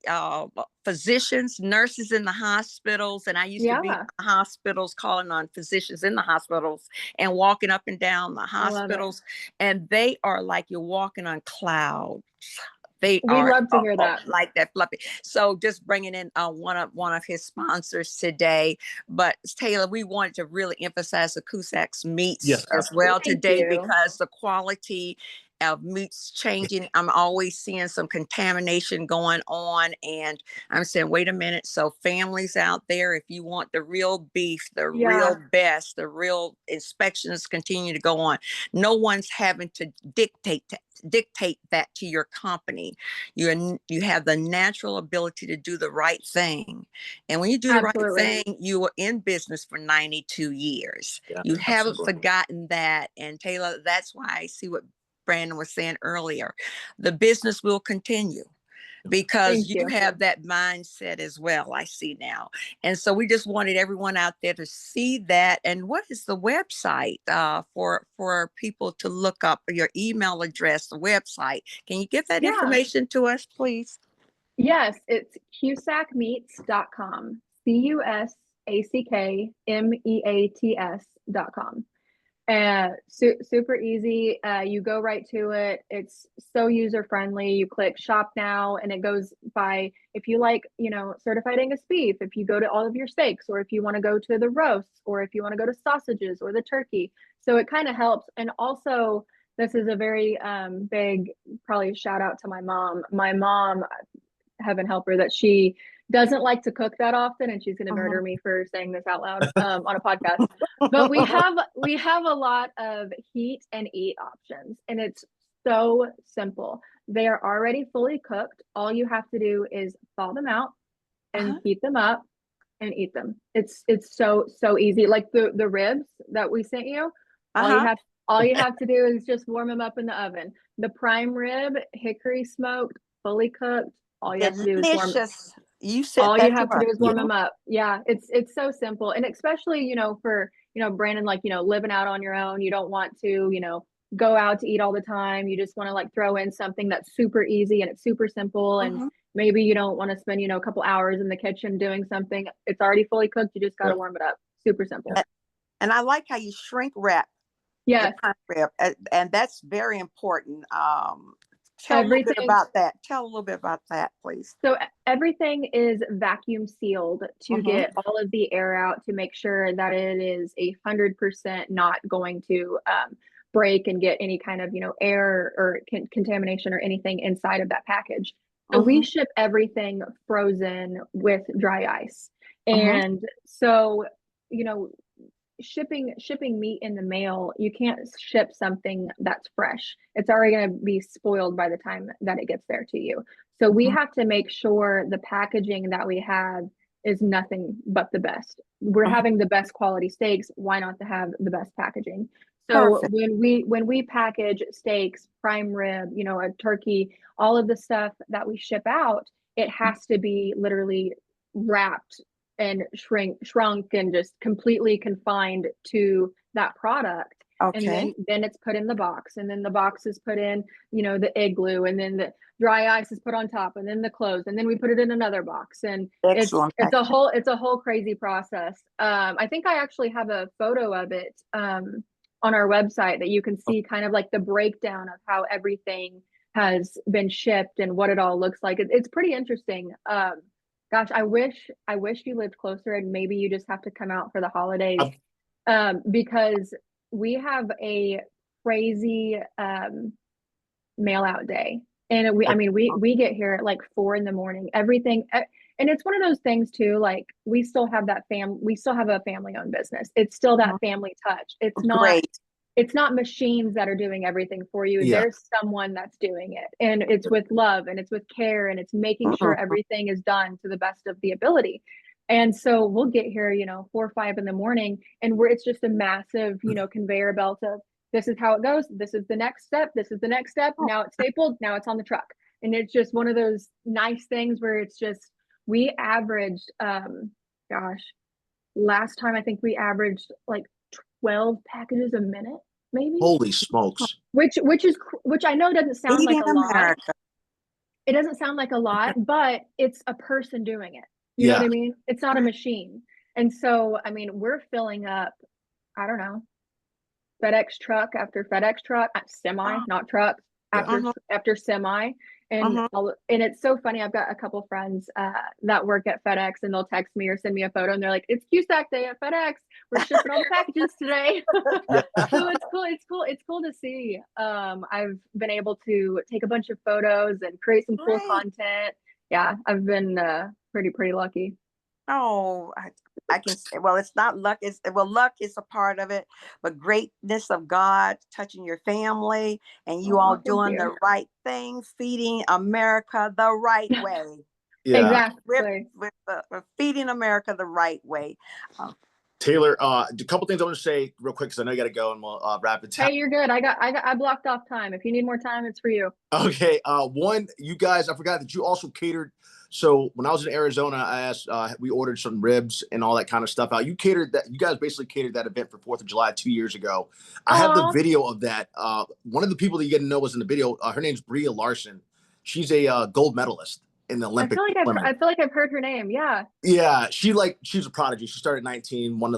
physicians, nurses in the hospitals, and I used to be in the hospitals calling on physicians in the hospitals and walking up and down the hospitals, and they are like you're walking on clouds. We love to hear that. Like that fluffy. So just bringing in one of his sponsors today. But Taylor, we wanted to really emphasize the Cusack Meats as well today because the quality of meats changing. I'm always seeing some contamination going on, and I'm saying, wait a minute. So families out there, if you want the real beef, the real best, the real inspections continue to go on. No one's having to dictate that to your company. You have the natural ability to do the right thing, and when you do the right thing, you are in business for 92 years. You haven't forgotten that. And Taylor, that's why I see what Brandon was saying earlier. The business will continue because you have that mindset as well. I see now. And so we just wanted everyone out there to see that. And what is the website for people to look up, your email address, the website? Can you give that information to us, please? Yes, it's CusackMeats.com. CusackMeats.com. Super easy. You go right to it. It's so user friendly. You click shop now and it goes by, if you like, certified Angus beef, if you go to all of your steaks, or if you want to go to the roasts, or if you want to go to sausages or the turkey. So it kind of helps. And also, this is a very big, probably shout out to my mom. My mom, heaven help her, that she doesn't like to cook that often, and she's going to murder me for saying this out loud on a podcast. But we have a lot of heat and eat options, and it's so simple. They are already fully cooked. All you have to do is thaw them out and heat them up and eat them. It's so easy. Like the ribs that we sent you, all you have to do is just warm them up in the oven. The prime rib, hickory smoked, fully cooked. All you have to do is warm. You said all you have to do is warm them up. Yeah, it's so simple. And especially, for, Brandon, like, living out on your own, you don't want to, go out to eat all the time. You just want to like throw in something that's super easy and it's super simple. And maybe you don't want to spend, a couple hours in the kitchen doing something. It's already fully cooked. You just got to warm it up. Super simple. And I like how you shrink wrap. Yes. Rib, and that's very important. Tell a little bit about that, please. So everything is vacuum sealed to get all of the air out, to make sure that it is 100% not going to break and get any kind of, air or contamination or anything inside of that package. So we ship everything frozen with dry ice. And so, shipping meat in the mail, you can't ship something that's fresh. It's already going to be spoiled by the time that it gets there to you. So we have to make sure the packaging that we have is nothing but the best. We're having the best quality steaks. Why not to have the best packaging? So Perfect. when we package steaks, prime rib, you know, a turkey, all of the stuff that we ship out, it has to be literally wrapped and shrunk and just completely confined to that product. And Okay. then it's put in the box, and then the box is put in, you know, the igloo, and then the dry ice is put on top, and then the clothes, and then we put it in another box. And Excellent. it's a whole crazy process. I think I actually have a photo of it on our website that you can see kind of like the breakdown of how everything has been shipped and what it all looks like. It's pretty interesting. Gosh, I wish you lived closer, and maybe you just have to come out for the holidays, because we have a crazy mail out day. And we get here at like 4 a.m. Everything, and it's one of those things too, like we still have a family owned business. It's still that family touch. It's not machines that are doing everything for you. Yeah. There's someone that's doing it, and it's with love, and it's with care, and it's making sure everything is done to the best of the ability. And so we'll get here, you know, 4 or 5 in the morning, and it's just a massive, you know, conveyor belt of, this is how it goes. This is the next step. This is the next step. Now it's stapled. Now it's on the truck. And it's just one of those nice things where it's just, we averaged, last time I think we averaged like 12 packages a minute, maybe. Holy smokes. Which I know doesn't sound like a lot. It doesn't sound like a lot, but it's a person doing it. You know what I mean? It's not a machine. And so, I mean, we're filling up, I don't know, FedEx truck after FedEx truck, semi, not trucks, after semi. And it's so funny. I've got a couple friends that work at FedEx, and they'll text me or send me a photo, and they're like, "It's Cusack Day at FedEx. We're shipping all the packages today." So it's cool. It's cool to see. I've been able to take a bunch of photos and create some cool content. Yeah, I've been pretty lucky. Oh, I can say, well, it's not luck. Luck is a part of it, but greatness of God touching your family, and you all doing the right thing, feeding America the right way. Exactly. We're feeding America the right way. Taylor, a couple things I want to say real quick, because I know you got to go, and we'll wrap it. Hey, you're good. I blocked off time. If you need more time, it's for you. Okay. One, you guys, I forgot that you also catered. So when I was in Arizona, I asked, we ordered some ribs and all that kind of stuff out. You guys basically catered that event for 4th of July 2 years ago. I have the video of that. One of the people that you get to know was in the video. Her name's Bria Larson. She's a gold medalist in the Olympic. I feel like I've heard her name. Yeah. Yeah. She's a prodigy. She started at 19, won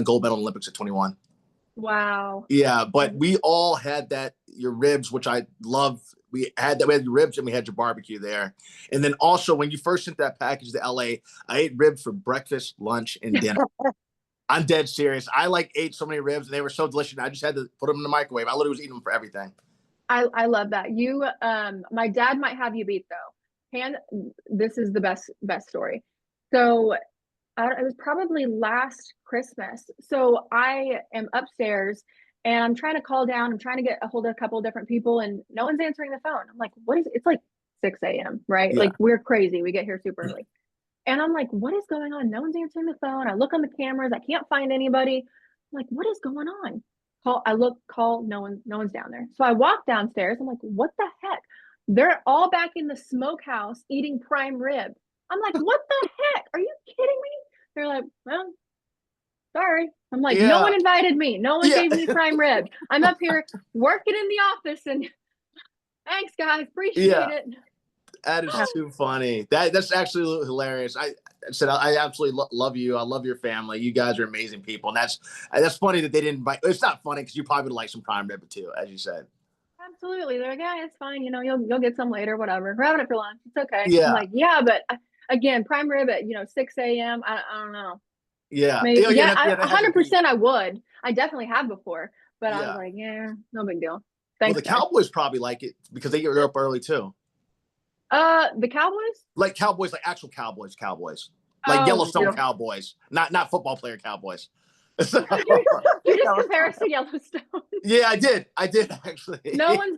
gold medal in Olympics at 21. Wow. Yeah. But we all had your ribs, which I love. We had your ribs, and we had your barbecue there. And then also, when you first sent that package to LA, I ate ribs for breakfast, lunch, and dinner. I'm dead serious. I ate so many ribs, and they were so delicious. I just had to put them in the microwave. I literally was eating them for everything. I love that. My dad might have you beat though. This is the best story. So it was probably last Christmas. So I am upstairs, and I'm trying to call down. I'm trying to get a hold of a couple of different people, and no one's answering the phone. I'm like, what is it? It's like 6 a.m., right? Yeah. Like, we're crazy. We get here super early. And I'm like, what is going on? No one's answering the phone. I look on the cameras. I can't find anybody. I'm like, what is going on? Call, no one's down there. So I walk downstairs. I'm like, what the heck? They're all back in the smokehouse eating prime rib. I'm like, what the heck? Are you kidding me? They're like, well, sorry. I'm like, no one invited me. No one gave me prime rib. I'm up here working in the office, and thanks, guys. Appreciate it. That is too funny. That's actually hilarious. I absolutely love you. I love your family. You guys are amazing people. And that's funny that they didn't invite. It's not funny because you probably would like some prime rib too, as you said. Absolutely. They're like, yeah, it's fine. You know, you'll get some later, whatever. We're having it for lunch. It's okay. Yeah. I'm like, yeah, but again, prime rib at 6 a.m. I don't know. Yeah. Maybe, 100% I would. I definitely have before, but I was like, yeah, no big deal. Thanks, well, the Cowboys probably like it because they get up early too. The Cowboys? Like Cowboys, like actual Cowboys. Like Yellowstone Cowboys, not football player Cowboys. You just compare us to Yellowstone. Yeah, I did actually. No one's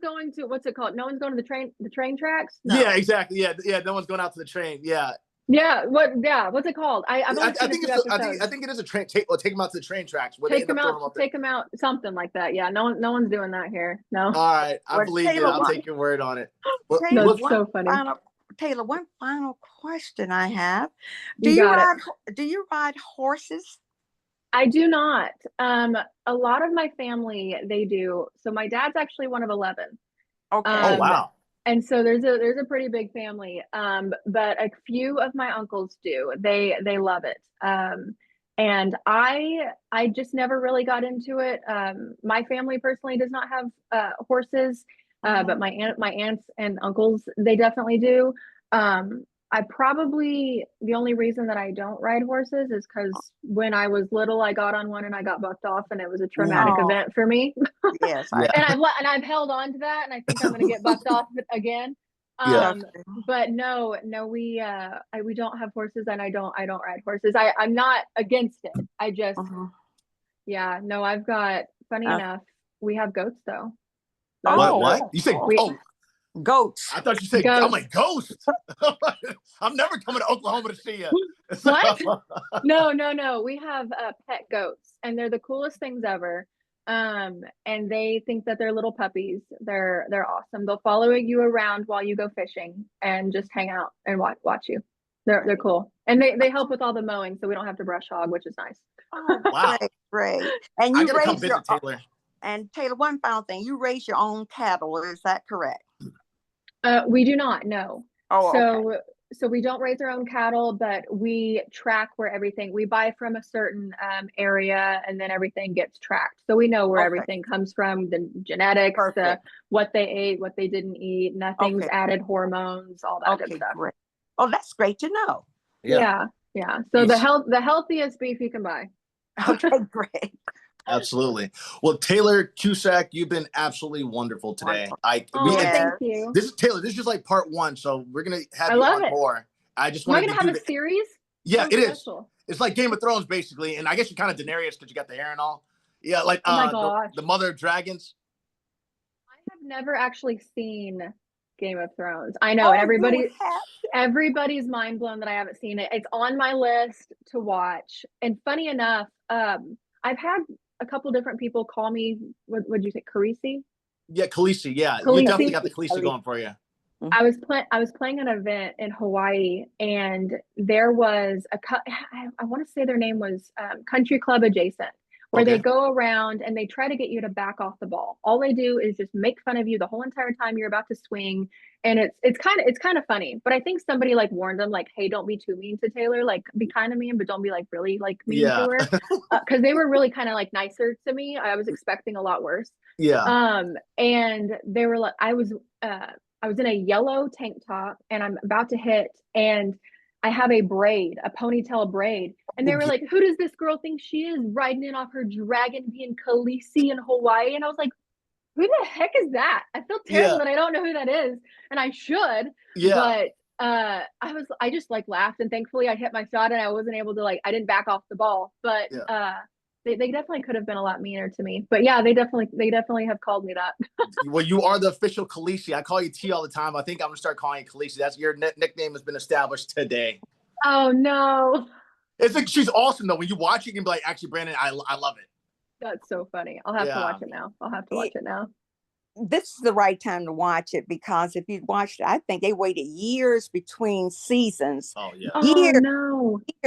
going to, what's it called? No one's going to the train tracks? No. Yeah, exactly. Yeah. No one's going out to the train. Yeah. Yeah. What's it called? I've only seen I think a few it's episodes. I think it is a train. Take them out to the train tracks where they end up throwing them up there. Take them out, something like that. Yeah. No one's doing that here. No. All right, I Well, believe you. I'll take your word on it. Well, Taylor, That's so funny. Taylor, one final question I have. Do you ride horses? I do not. A lot of my family, they do. So my dad's actually one of 11. Okay. Oh wow. And so there's a pretty big family. But a few of my uncles do. They love it. And I just never really got into it. My family personally does not have horses, but my aunts and uncles, they definitely do. The only reason that I don't ride horses is because when I was little, I got on one and I got bucked off, and it was a traumatic event for me. Yes, and I've held on to that, and I think I'm going to get bucked off again. But no, we don't have horses, and I don't ride horses. I'm not against it. I just, I've got, funny enough, we have goats though. What? You say, goats. I thought you said, I'm like, ghost. I'm never coming to Oklahoma to see you. What? No. We have pet goats, and they're the coolest things ever. And they think that they're little puppies. They're awesome. They'll follow you around while you go fishing and just hang out and watch you. They're cool. And they help with all the mowing, so we don't have to brush hog, which is nice. Oh, wow. Great. And you raise your Taylor. And Taylor, one final thing. You raise your own cattle, is that correct? We do not, no. Okay. So we don't raise our own cattle, but we track where we buy from a certain area, and then everything gets tracked. So we know where everything comes from, the genetics, what they ate, what they didn't eat, nothing's added hormones, all that good stuff. Great. Oh, that's great to know. Yeah. So the healthiest beef you can buy. Okay, great. Absolutely. Well, Taylor Cusack, you've been absolutely wonderful today. Thank you. This is Taylor. This is just like part 1, so we're gonna have you on more. I just wanted to have a series. Yeah, it is. It's like Game of Thrones, basically, and I guess you're kind of Daenerys because you got the hair and all. Yeah, like the Mother of Dragons. I have never actually seen Game of Thrones. I know everybody's mind blown that I haven't seen it. It's on my list to watch. And funny enough, I've had a couple different people call me, what would you say, Khaleesi? Yeah, Khaleesi. Yeah, you definitely got the Khaleesi going for you. I was playing an event in Hawaii, and there was I want to say their name was Country Club Adjacent, where they go around and they try to get you to back off the ball. All they do is just make fun of you the whole entire time you're about to swing, and it's kind of funny. But I think somebody like warned them, like, hey, don't be too mean to Taylor. Like, be kind of mean, but don't be like really like mean to her, because they were really kind of like nicer to me. I was expecting a lot worse. And they were like, I was in a yellow tank top, and I'm about to hit, and I have a ponytail braid. And they were like, who does this girl think she is, riding in off her dragon being Khaleesi in Hawaii? And I was like, who the heck is that? I feel terrible that I don't know who that is. And I should. But I just like laughed, and thankfully I hit my shot, and I wasn't able to I didn't back off the ball. But they definitely could have been a lot meaner to me. But yeah, they definitely have called me that. Well, you are the official Khaleesi. I call you T all the time. I think I'm gonna start calling you Khaleesi. That's your nickname has been established today. Oh no. It's like, she's awesome though. When you watch it, you can be like, actually, Brandon, I love it. That's so funny. I'll have to watch it now. This is the right time to watch it, because if you watched it, I think they waited years between seasons. Oh yeah. Years.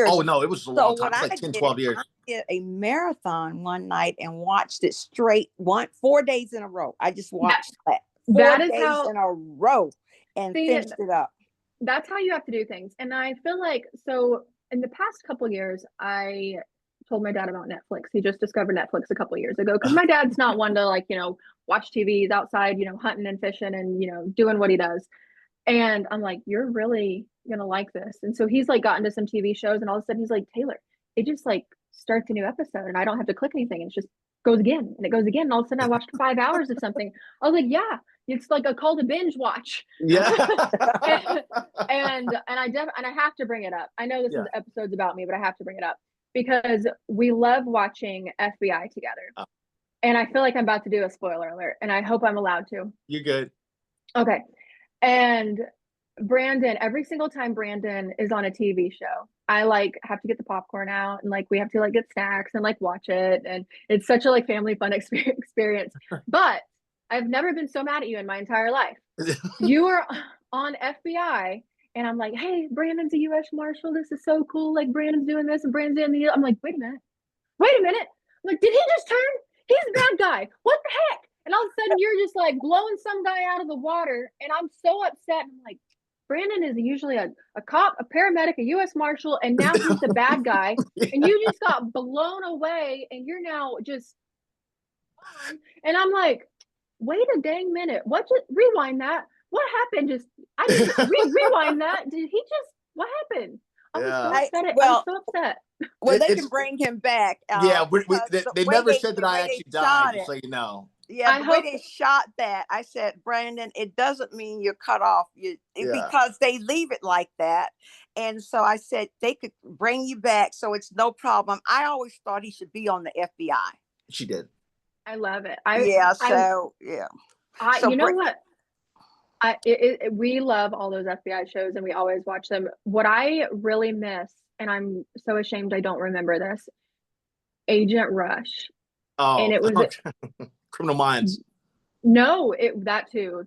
Oh no, it was a long time. It was like 10, 12 years. I did a marathon one night and watched it straight 4 days in a row. I just watched that. 4 days in a row and finished it up. That's how you have to do things. And I feel like, so in the past couple of years, I told my dad about Netflix. He just discovered Netflix a couple of years ago, because my dad's not one to watch TV. He's outside, hunting and fishing and, doing what he does. And I'm like, you're really going to like this. And so he's gotten to some TV shows, and all of a sudden he's like, Taylor, it just starts a new episode and I don't have to click anything. And it just goes again and it goes again. And all of a sudden I watched 5 hours of something. I was like, yeah, it's like a call to binge watch. Yeah. and I have to bring it up. I know this is episodes about me, but I have to bring it up because we love watching FBI together. Oh. And I feel like I'm about to do a spoiler alert, and I hope I'm allowed to. You're good. Okay. And Brandon, every single time Brandon is on a TV show, I like have to get the popcorn out and like we have to like get snacks and like watch it. And it's such a like family fun experience. But I've never been so mad at you in my entire life. You were on FBI and I'm like, hey, Brandon's a U.S. Marshal. This is so cool. Like Brandon's doing this and Brandon's in the, I'm like, wait a minute. I'm like, did he just turn? He's a bad guy. What the heck? And all of a sudden you're just like blowing some guy out of the water. And I'm so upset. I'm like, Brandon is usually a cop, a paramedic, a U.S. Marshal, and now he's the bad guy. Yeah. And you just got blown away and you're now just, and I'm like, wait a dang minute. What? Just rewind that. What happened? I just rewind that. Did he just, what happened? I was so upset. I was so upset. Well, they can bring him back. Yeah, they never said that I actually died, just so you know. Yeah, the way they shot that, I said, Brandon, it doesn't mean you're cut off because they leave it like that. And so I said they could bring you back, so it's no problem. I always thought he should be on the FBI. She did. I love it. So you know what? We love all those FBI shows and we always watch them. What I really miss, and I'm so ashamed I don't remember this, Agent Rush. Oh, and it was Criminal Minds. No, that too.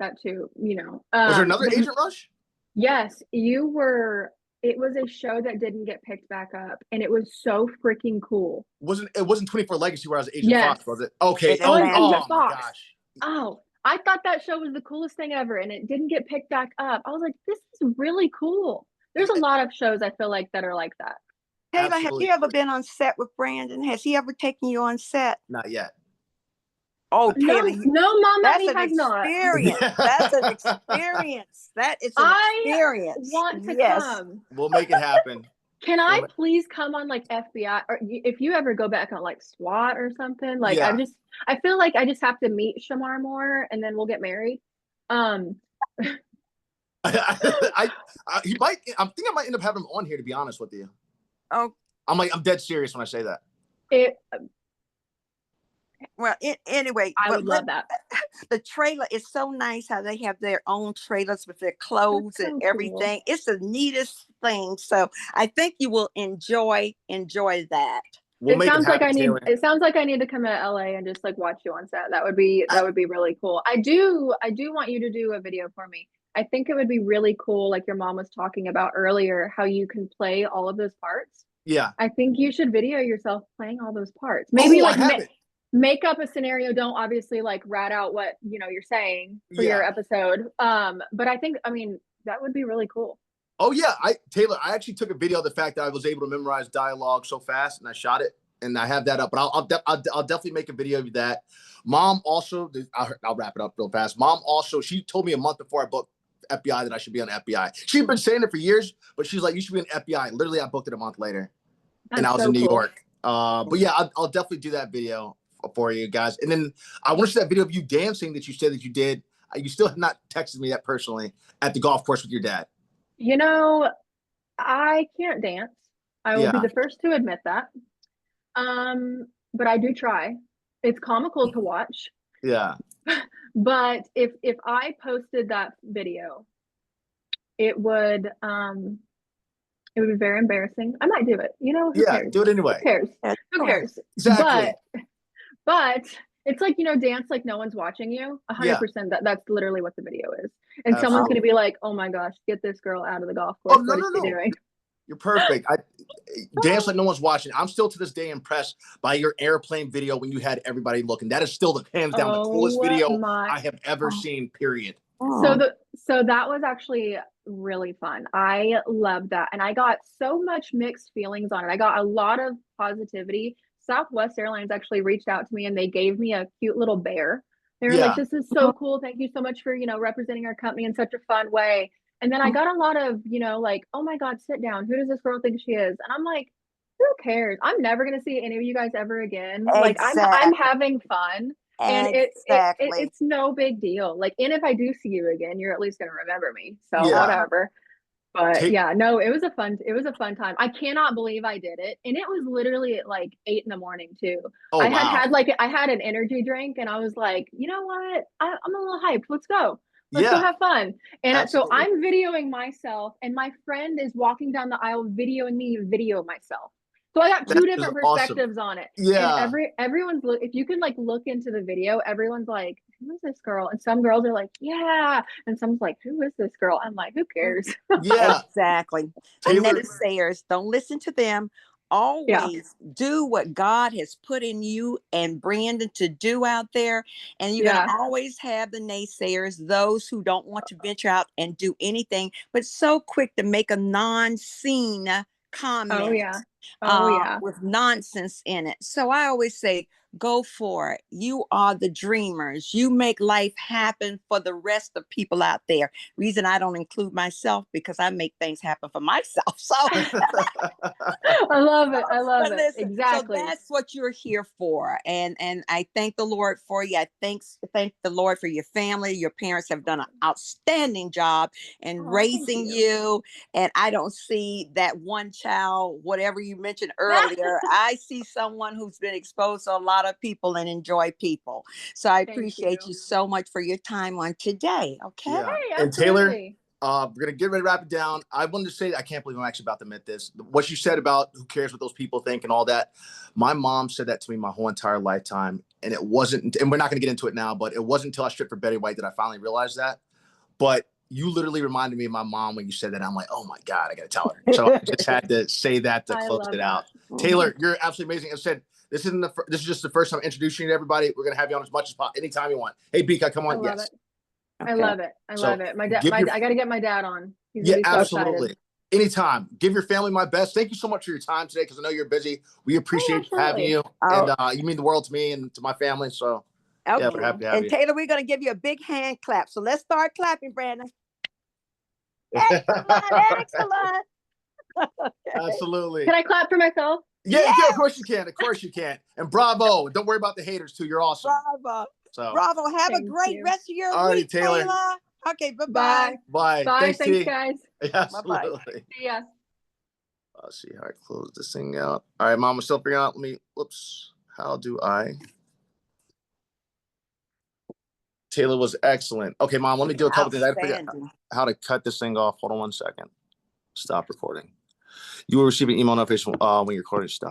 You know, was there another Agent Rush? Yes, you were. It was a show that didn't get picked back up, and it was so freaking cool. It wasn't 24 Legacy where I was Agent Fox, was it? Okay. Oh my gosh. Oh, I thought that show was the coolest thing ever, and it didn't get picked back up. I was like, this is really cool. There's a lot of shows I feel like that are like that. Taylor, have you ever been on set with Brandon? Has he ever taken you on set? Not yet. Oh, Taylor, no, Mama, he has not. That's an experience. That is an experience. I want to come. We'll make it happen. Can I please come on like FBI, or if you ever go back on like SWAT or something? Like I feel like I just have to meet Shamar more, and then we'll get married. I think I might end up having him on here, to be honest with you. Oh, I'm dead serious when I say that. Well, anyway, I would love that. The trailer is so nice how they have their own trailers with their clothes and everything. Cool. It's the neatest thing. So I think you will enjoy that. It sounds like I need to come to LA and just like watch you on set. That would be really cool. I do want you to do a video for me. I think it would be really cool, like your mom was talking about earlier, how you can play all of those parts. Yeah. I think you should video yourself playing all those parts. Maybe make up a scenario. Don't obviously like rat out what you're saying for your episode. But I think that would be really cool. Oh yeah, Taylor, I actually took a video of the fact that I was able to memorize dialogue so fast, and I shot it, and I have that up. But I'll definitely make a video of that. Mom also, I'll wrap it up real fast. Mom also, she told me a month before I booked FBI that I should be on FBI. She'd been saying it for years, but she's like, you should be on FBI. Literally, I booked it a month later, and I was in New York. But yeah, I'll definitely do that video for you guys. And then I want to see that video of you dancing that you said that you did. You still have not texted me that personally at the golf course with your dad. I can't dance. I will be the first to admit that. But I do try. It's comical to watch. Yeah. But if I posted that video, it would be very embarrassing. I might do it. Who cares? Do it anyway. Who cares? Exactly. But it's like, dance like no one's watching you. 100%. That's literally what the video is. And someone's going to be like, oh my gosh, get this girl out of the golf course. What is she doing? You're perfect. Dance like no one's watching. I'm still to this day impressed by your airplane video when you had everybody looking. That is still hands down the coolest video I have ever seen, period. So that was actually really fun. I loved that. And I got so much mixed feelings on it. I got a lot of positivity. Southwest Airlines actually reached out to me and they gave me a cute little bear. They were like, this is so cool. Thank you so much for, representing our company in such a fun way. And then I got a lot of, like, oh my God, sit down. Who does this girl think she is? And I'm like, who cares? I'm never going to see any of you guys ever again. Like I'm having fun. And it's no big deal. Like, and if I do see you again, you're at least going to remember me. So whatever. But it was a fun time. I cannot believe I did it. And it was literally at like 8 a.m. too. I had an energy drink and I was like, you know what? I'm a little hyped. Let's go. Let's Yeah. go have fun. And so Absolutely. I'm videoing myself, and my friend is walking down the aisle videoing me video myself. So I got two That is different awesome. perspectives on it. Yeah. And everyone's if you can like look into the video, everyone's like, who is this girl? And some girls are like, yeah. And someone's like, who is this girl? I'm like, who cares? Yeah. Exactly. Taylor, The naysayers, don't listen to them. Always do what God has put in you and Brandon to do out there. And you're going to always have the naysayers, those who don't want to venture out and do anything, but so quick to make a non-seen comment with nonsense in it. So I always say, go for it. You are the dreamers. You make life happen for the rest of people out there. Reason I don't include myself, because I make things happen for myself. So I love it. I love it. Listen, exactly. So that's what you're here for. And I thank the Lord for you. I thank the Lord for your family. Your parents have done an outstanding job in raising you. And I don't see that one child, whatever you mentioned earlier. I see someone who's been exposed to a lot of people and enjoy people. So I appreciate you so much for your time on today. Okay. Yeah. Hey, and Taylor, we're gonna get ready to wrap it down. I wanted to say, I can't believe I'm actually about to admit this. What you said about who cares what those people think and all that. My mom said that to me my whole entire lifetime, and it wasn't. And we're not gonna get into it now, but it wasn't until I stripped for Betty White that I finally realized that. But you literally reminded me of my mom when you said that. I'm like, oh my God, I gotta tell her. So I just had to say that to close it out. Taylor, you're absolutely amazing. As I said, this is just the first time introducing you to everybody. We're gonna have you on as much as possible, anytime you want. Hey, Bika, come on. Yes. I love it. I love it. My dad. I got to get my dad on. He's gonna be so absolutely. Excited. Anytime. Give your family my best. Thank you so much for your time today, because I know you're busy. We appreciate having you, and you mean the world to me and to my family. So yeah, we're happy to have you. And Taylor, we're gonna give you a big hand clap. So let's start clapping, Brandon. Excellent, excellent. Absolutely. Can I clap for myself? Yeah, of course you can. Of course you can. And bravo. Don't worry about the haters too. You're awesome. Bravo. So bravo. Have a great rest of your week, Taylor. Okay, bye-bye. Bye. Bye. Thanks, guys. Absolutely. Bye-bye. See ya. Let's see how I close this thing out. All right, Mom, we're still figuring out. Whoops. How do I? Taylor was excellent. Okay, Mom, let me do a couple things. I figure out how to cut this thing off. Hold on 1 second. Stop recording. You will receive an email notification when your recording stops.